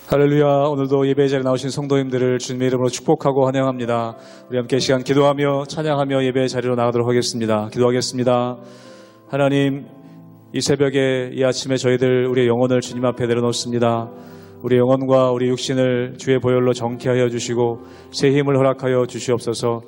할렐루야. 오늘도 예배 자리에 나오신 성도님들을 주님의 이름으로 축복하고 환영합니다. 우리 함께 시간 기도하며 찬양하며 예배 자리로 나가도록 하겠습니다. 기도하겠습니다. 하나님, 이 새벽에 이 아침에 저희들 우리의 영혼을 주님 앞에 내려놓습니다. 우리 영혼과 우리 육신을 주의 보혈로 정케하여 주시고 새 힘을 허락하여 주시옵소서.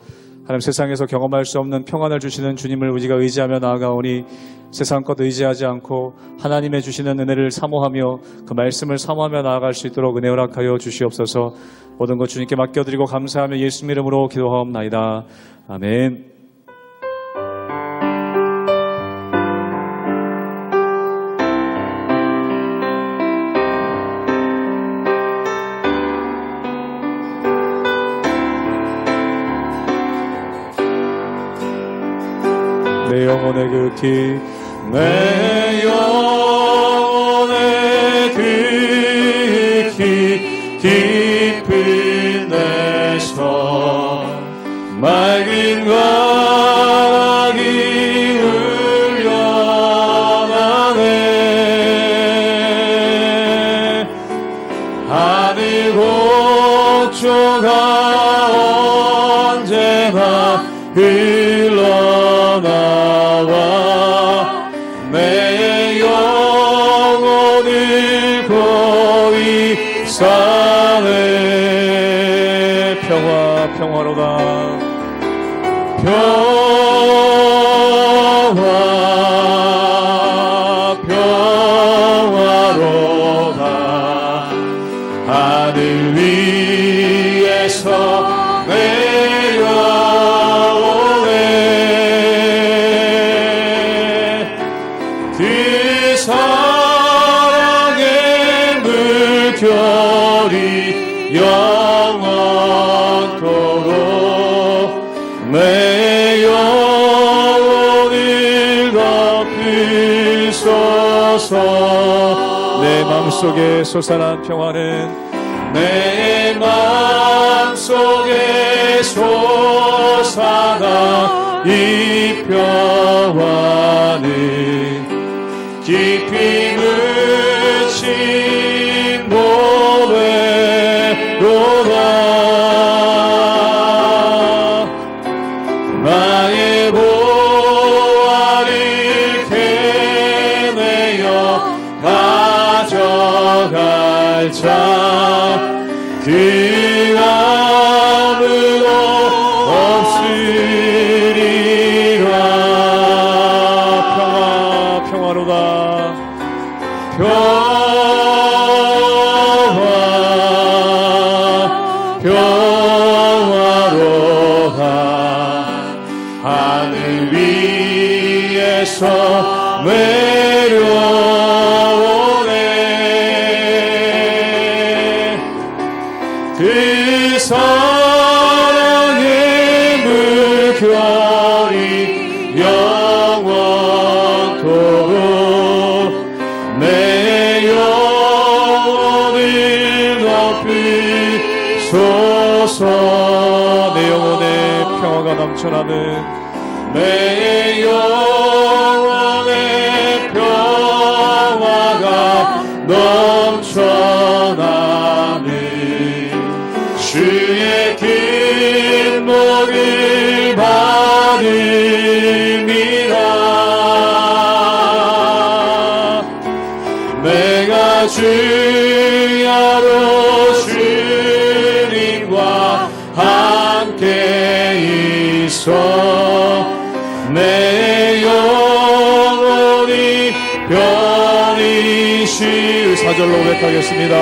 하나님, 세상에서 경험할 수 없는 평안을 주시는 주님을 우리가 의지하며 나아가오니 세상 것 의지하지 않고 하나님의 주시는 은혜를 사모하며 그 말씀을 사모하며 나아갈 수 있도록 은혜 허락하여 주시옵소서. 모든 것 주님께 맡겨드리고 감사하며 예수님 이름으로 기도하옵나이다. 아멘. 내 영혼의 극히 내 영혼의 극히 깊은 데서 맑은 강이 흘러나네. 하늘 곡조가 언제나 흘러나와 내 영혼을 거의 사네. 평화로다. 평화로다. 하늘 위에서 그 사랑의 물결이 영원토록 내 영혼을 덮으소서. 내 마음속에 솟아난 평화는 내 마음속에 솟아난 이 평화는 깊이 묻힌 보배로다. 나의 보화를 캐내어 가져갈 자 그 아무도 없으리라. 평화로다. 평화로다. 하늘 위에서 내려오네. 그 사랑의 물결이 영원토록 내 영혼을 덮으소서. 내 영혼에 평화가 넘쳐나는 내 영혼에 평화가 넘쳐나는 주의 긴 목을 받음이라. 내가 주야로 주님과 함께 있어 내 영혼이 편히 쉬. 4절로 고백하겠습니다.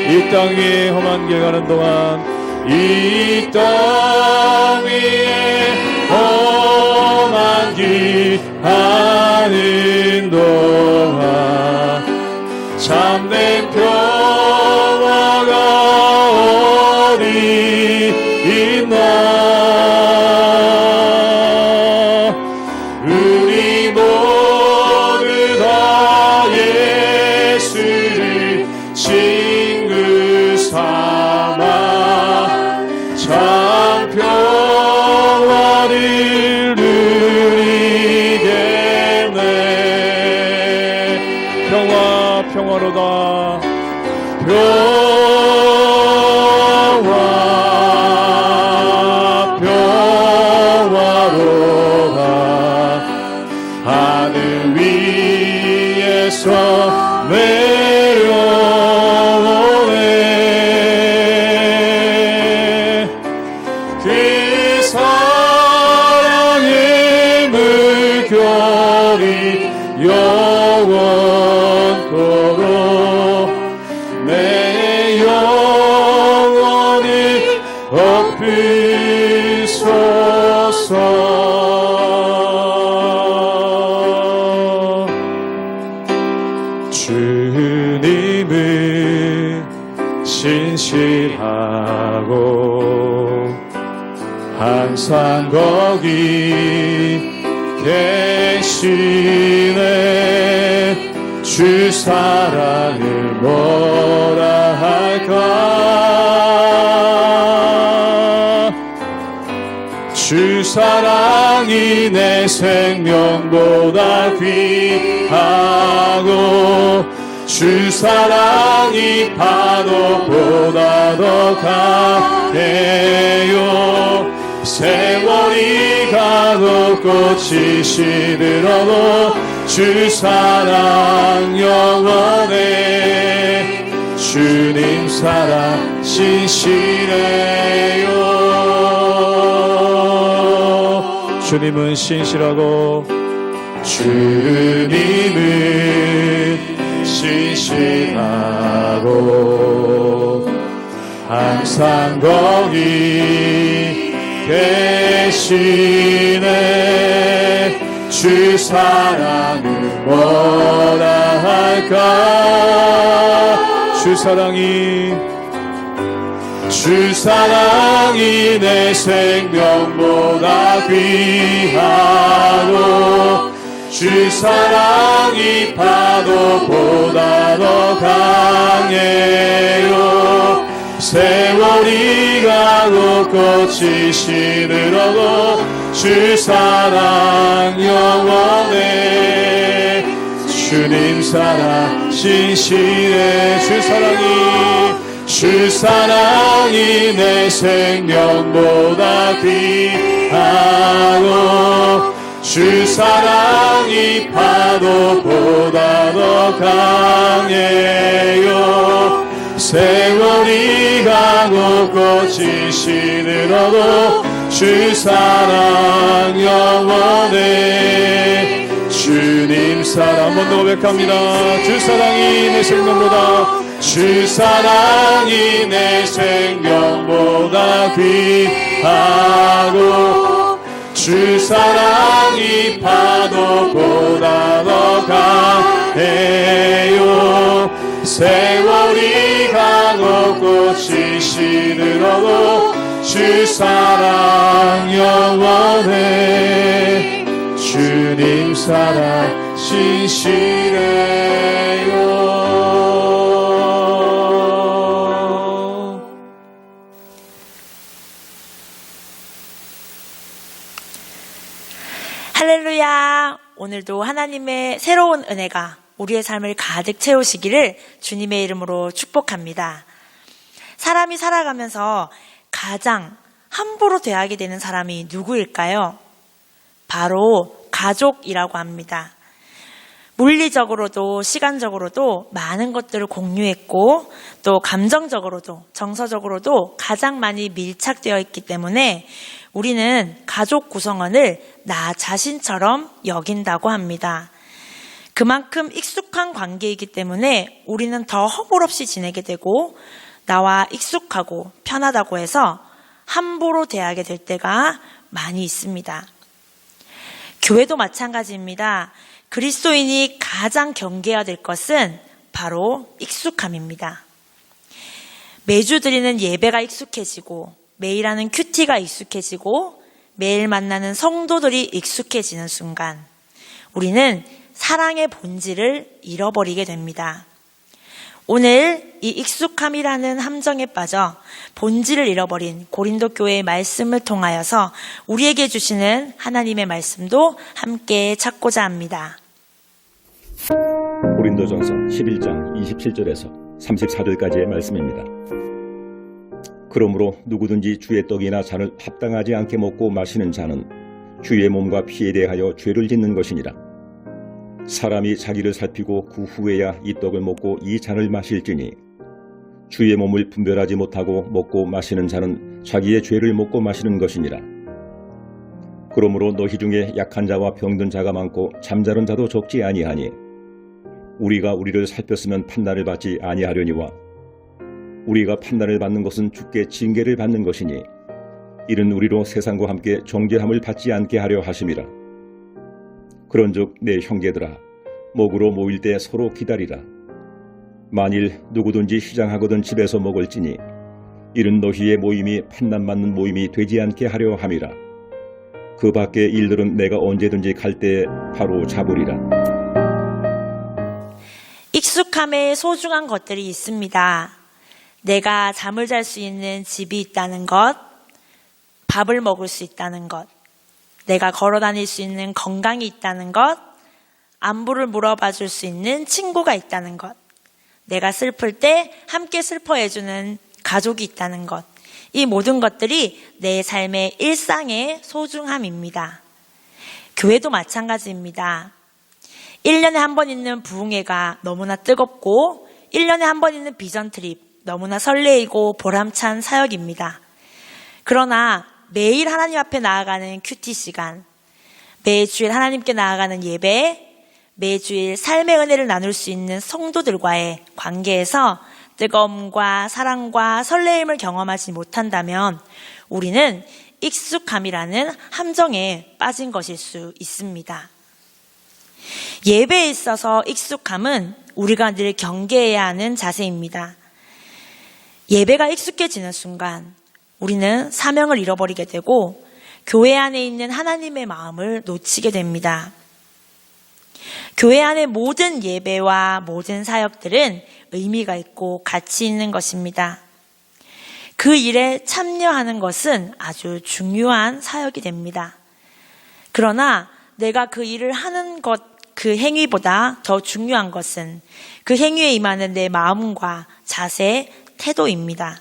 이 땅 위에 험한 길 가는 동안 이 땅 위에 험한 길 가는 동안 참된 평화가 어디 있나. 우리 모두 다 예수를 친구 삼아 참 평화 그 사랑의 물결이 영원토록 내 영혼이 엎으소서. 주님은 신실하고 항상 거기 계시네. 주 사랑을 뭐라 할까. 주 사랑이 내 생명보다 귀하고 주 사랑이 파도보다 더 강해요. 세월이 가고 꽃이 시들어도 주 사랑 영원해. 주님 사랑 신실해요. 주님은 신실하고 주님은 신실하고 항상 거기 계시네. 주 사랑을 뭐라 할까. 주 사랑이 내 생명보다 귀하고 주 사랑이 파도보다 더 강해요. 세월이 가고 꽃이 시들어도 주 사랑 영원해. 주님 사랑 신실해. 주 사랑이 내 생명보다 귀하고 주 사랑이 파도보다 더 강해요. 세월이 가고 꽃이 시들어도 주 사랑 영원해. 주님 사랑 한 번 더 고백합니다. 주 사랑이 내 생명보다 주 사랑이 내 생명보다 귀하고 주 사랑이 파도보다 더 강해요. 세월이 가고 꽃이 시들어도 주 사랑 영원해. 주님 사랑 신실해요. 할렐루야. 오늘도 하나님의 새로운 은혜가 우리의 삶을 가득 채우시기를 주님의 이름으로 축복합니다. 사람이 살아가면서 가장 함부로 대하게 되는 사람이 누구일까요? 바로 가족이라고 합니다. 물리적으로도 시간적으로도 많은 것들을 공유했고 또 감정적으로도 정서적으로도 가장 많이 밀착되어 있기 때문에 우리는 가족 구성원을 나 자신처럼 여긴다고 합니다. 그만큼 익숙한 관계이기 때문에 우리는 더 허물없이 지내게 되고 나와 익숙하고 편하다고 해서 함부로 대하게 될 때가 많이 있습니다. 교회도 마찬가지입니다. 그리스도인이 가장 경계해야 될 것은 바로 익숙함입니다. 매주 드리는 예배가 익숙해지고 매일 하는 큐티가 익숙해지고 매일 만나는 성도들이 익숙해지는 순간 우리는 사랑의 본질을 잃어버리게 됩니다. 오늘 이 익숙함이라는 함정에 빠져 본질을 잃어버린 고린도 교회의 말씀을 통하여서 우리에게 주시는 하나님의 말씀도 함께 찾고자 합니다. 고린도전서 11장 27절에서 34절까지의 말씀입니다. 그러므로 누구든지 주의 떡이나 잔을 합당하지 않게 먹고 마시는 자는 주의 몸과 피에 대하여 죄를 짓는 것이니라. 사람이 자기를 살피고 그 후에야 이 떡을 먹고 이 잔을 마실지니 주의 몸을 분별하지 못하고 먹고 마시는 자는 자기의 죄를 먹고 마시는 것이니라. 그러므로 너희 중에 약한 자와 병든 자가 많고 잠자는 자도 적지 아니하니 우리가 우리를 살폈으면 판단을 받지 아니하려니와 우리가 판단을 받는 것은 주께 징계를 받는 것이니 이는 우리로 세상과 함께 정죄함을 받지 않게 하려 하심이라. 그런즉 내 형제들아 먹으러 모일 때 서로 기다리라. 만일 누구든지 시장하거든 집에서 먹을지니 이는 너희의 모임이 판단받는 모임이 되지 않게 하려 함이라. 그 밖의 일들은 내가 언제든지 갈 때에 바로 잡으리라. 익숙함에 소중한 것들이 있습니다. 내가 잠을 잘 수 있는 집이 있다는 것, 밥을 먹을 수 있다는 것, 내가 걸어 다닐 수 있는 건강이 있다는 것, 안부를 물어봐 줄 수 있는 친구가 있다는 것, 내가 슬플 때 함께 슬퍼해주는 가족이 있다는 것, 이 모든 것들이 내 삶의 일상의 소중함입니다. 교회도 마찬가지입니다. 1년에 한 번 있는 부흥회가 너무나 뜨겁고 1년에 한 번 있는 비전 트립 너무나 설레이고 보람찬 사역입니다. 그러나 매일 하나님 앞에 나아가는 큐티 시간, 매주일 하나님께 나아가는 예배, 매주일 삶의 은혜를 나눌 수 있는 성도들과의 관계에서 뜨거움과 사랑과 설레임을 경험하지 못한다면 우리는 익숙함이라는 함정에 빠진 것일 수 있습니다. 예배에 있어서 익숙함은 우리가 늘 경계해야 하는 자세입니다. 예배가 익숙해지는 순간 우리는 사명을 잃어버리게 되고 교회 안에 있는 하나님의 마음을 놓치게 됩니다. 교회 안의 모든 예배와 모든 사역들은 의미가 있고 가치 있는 것입니다. 그 일에 참여하는 것은 아주 중요한 사역이 됩니다. 그러나 내가 그 일을 하는 것, 그 행위보다 더 중요한 것은 그 행위에 임하는 내 마음과 자세, 태도입니다.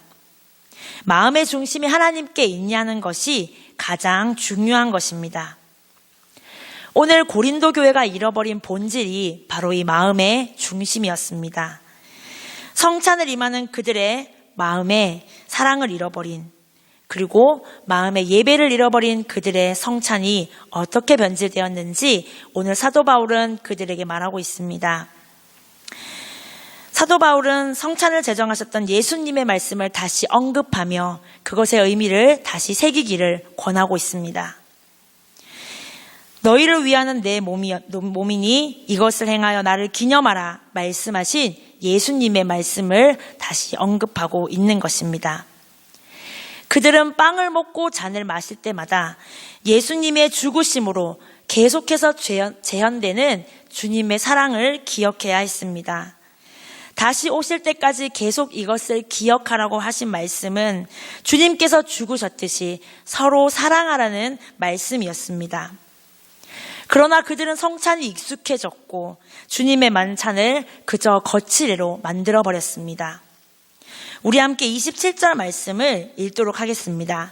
마음의 중심이 하나님께 있냐는 것이 가장 중요한 것입니다. 오늘 고린도 교회가 잃어버린 본질이 바로 이 마음의 중심이었습니다. 성찬을 임하는 그들의 마음에 사랑을 잃어버린, 그리고 마음의 예배를 잃어버린 그들의 성찬이 어떻게 변질되었는지 오늘 사도 바울은 그들에게 말하고 있습니다. 사도 바울은 성찬을 제정하셨던 예수님의 말씀을 다시 언급하며 그것의 의미를 다시 새기기를 권하고 있습니다. 너희를 위하는 내 몸이니 이것을 행하여 나를 기념하라 말씀하신 예수님의 말씀을 다시 언급하고 있는 것입니다. 그들은 빵을 먹고 잔을 마실 때마다 예수님의 죽으심으로 계속해서 재현되는 주님의 사랑을 기억해야 했습니다. 다시 오실 때까지 계속 이것을 기억하라고 하신 말씀은 주님께서 죽으셨듯이 서로 사랑하라는 말씀이었습니다. 그러나 그들은 성찬이 익숙해졌고 주님의 만찬을 그저 거칠애로 만들어버렸습니다. 우리 함께 27절 말씀을 읽도록 하겠습니다.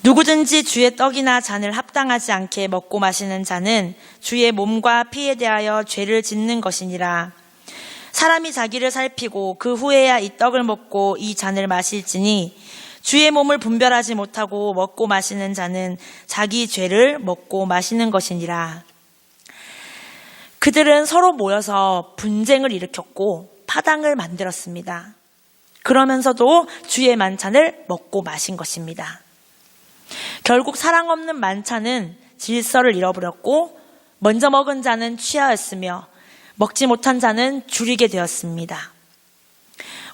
누구든지 주의 떡이나 잔을 합당하지 않게 먹고 마시는 자는 주의 몸과 피에 대하여 죄를 짓는 것이니라. 사람이 자기를 살피고 그 후에야 이 떡을 먹고 이 잔을 마실지니 주의 몸을 분별하지 못하고 먹고 마시는 자는 자기 죄를 먹고 마시는 것이니라. 그들은 서로 모여서 분쟁을 일으켰고 파당을 만들었습니다. 그러면서도 주의 만찬을 먹고 마신 것입니다. 결국 사랑 없는 만찬은 질서를 잃어버렸고 먼저 먹은 자는 취하였으며 먹지 못한 자는 줄이게 되었습니다.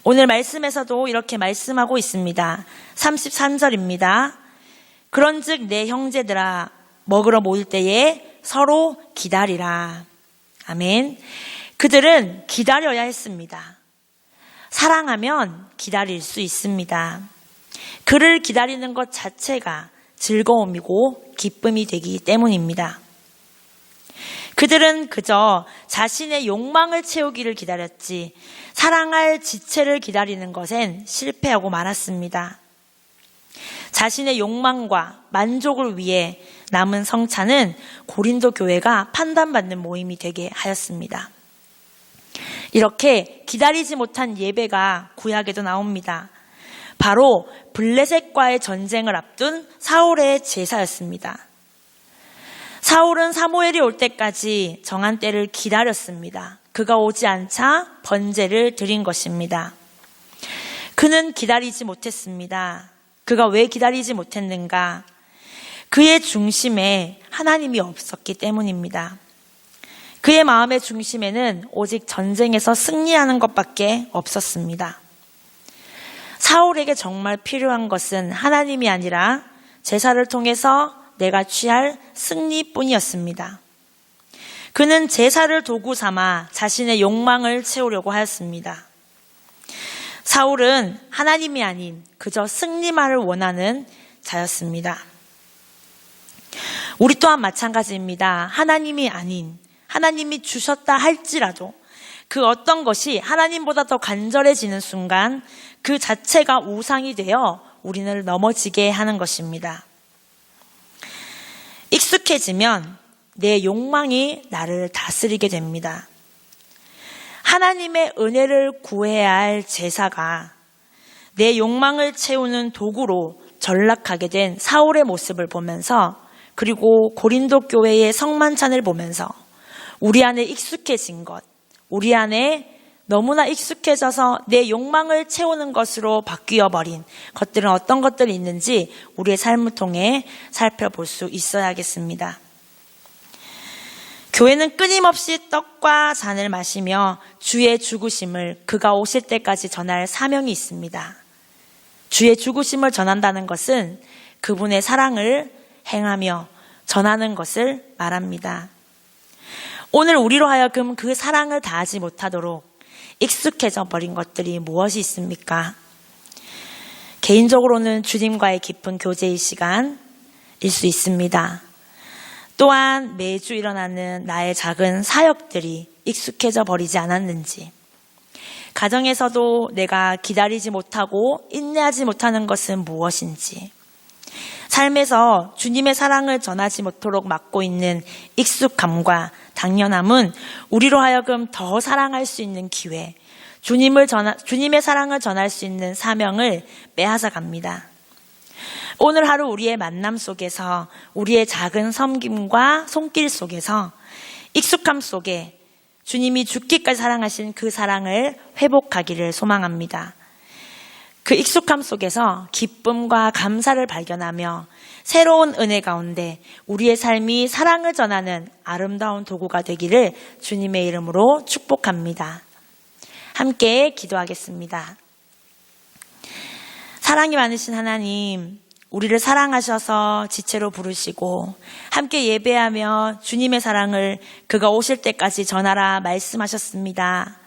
오늘 말씀에서도 이렇게 말씀하고 있습니다. 33절입니다. 그런즉 내 형제들아 먹으러 모일 때에 서로 기다리라. 아멘. 그들은 기다려야 했습니다. 사랑하면 기다릴 수 있습니다. 그를 기다리는 것 자체가 즐거움이고 기쁨이 되기 때문입니다. 그들은 그저 자신의 욕망을 채우기를 기다렸지 사랑할 지체를 기다리는 것엔 실패하고 말았습니다. 자신의 욕망과 만족을 위해 남은 성찬은 고린도 교회가 판단받는 모임이 되게 하였습니다. 이렇게 기다리지 못한 예배가 구약에도 나옵니다. 바로 블레셋과의 전쟁을 앞둔 사울의 제사였습니다. 사울은 사무엘이 올 때까지 정한 때를 기다렸습니다. 그가 오지 않자 번제를 드린 것입니다. 그는 기다리지 못했습니다. 그가 왜 기다리지 못했는가? 그의 중심에 하나님이 없었기 때문입니다. 그의 마음의 중심에는 오직 전쟁에서 승리하는 것밖에 없었습니다. 사울에게 정말 필요한 것은 하나님이 아니라 제사를 통해서 내가 취할 승리뿐이었습니다. 그는 제사를 도구 삼아 자신의 욕망을 채우려고 하였습니다. 사울은 하나님이 아닌 그저 승리만을 원하는 자였습니다. 우리 또한 마찬가지입니다. 하나님이 아닌, 하나님이 주셨다 할지라도 그 어떤 것이 하나님보다 더 간절해지는 순간 그 자체가 우상이 되어 우리를 넘어지게 하는 것입니다. 익숙해지면 내 욕망이 나를 다스리게 됩니다. 하나님의 은혜를 구해야 할 제사가 내 욕망을 채우는 도구로 전락하게 된 사울의 모습을 보면서, 그리고 고린도 교회의 성만찬을 보면서 우리 안에 익숙해진 것, 우리 안에 너무나 익숙해져서 내 욕망을 채우는 것으로 바뀌어버린 것들은 어떤 것들이 있는지 우리의 삶을 통해 살펴볼 수 있어야겠습니다. 교회는 끊임없이 떡과 잔을 마시며 주의 죽으심을 그가 오실 때까지 전할 사명이 있습니다. 주의 죽으심을 전한다는 것은 그분의 사랑을 행하며 전하는 것을 말합니다. 오늘 우리로 하여금 그 사랑을 다하지 못하도록 익숙해져 버린 것들이 무엇이 있습니까? 개인적으로는 주님과의 깊은 교제의 시간일 수 있습니다. 또한 매주 일어나는 나의 작은 사역들이 익숙해져 버리지 않았는지, 가정에서도 내가 기다리지 못하고 인내하지 못하는 것은 무엇인지, 삶에서 주님의 사랑을 전하지 못하도록 막고 있는 익숙함과 당연함은 우리로 하여금 더 사랑할 수 있는 기회, 주님의 사랑을 전할 수 있는 사명을 빼앗아 갑니다. 오늘 하루 우리의 만남 속에서, 우리의 작은 섬김과 손길 속에서, 익숙함 속에 주님이 죽기까지 사랑하신 그 사랑을 회복하기를 소망합니다. 그 익숙함 속에서 기쁨과 감사를 발견하며 새로운 은혜 가운데 우리의 삶이 사랑을 전하는 아름다운 도구가 되기를 주님의 이름으로 축복합니다. 함께 기도하겠습니다. 사랑이 많으신 하나님, 우리를 사랑하셔서 지체로 부르시고 함께 예배하며 주님의 사랑을 그가 오실 때까지 전하라 말씀하셨습니다.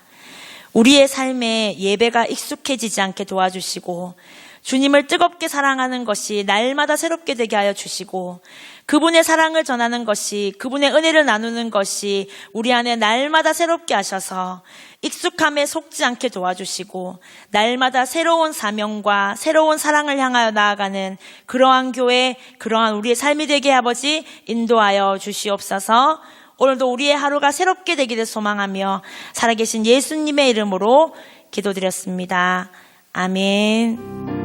우리의 삶에 예배가 익숙해지지 않게 도와주시고 주님을 뜨겁게 사랑하는 것이 날마다 새롭게 되게 하여 주시고, 그분의 사랑을 전하는 것이, 그분의 은혜를 나누는 것이 우리 안에 날마다 새롭게 하셔서 익숙함에 속지 않게 도와주시고 날마다 새로운 사명과 새로운 사랑을 향하여 나아가는 그러한 교회, 그러한 우리의 삶이 되게 아버지 인도하여 주시옵소서. 오늘도 우리의 하루가 새롭게 되기를 소망하며 살아계신 예수님의 이름으로 기도드렸습니다. 아멘.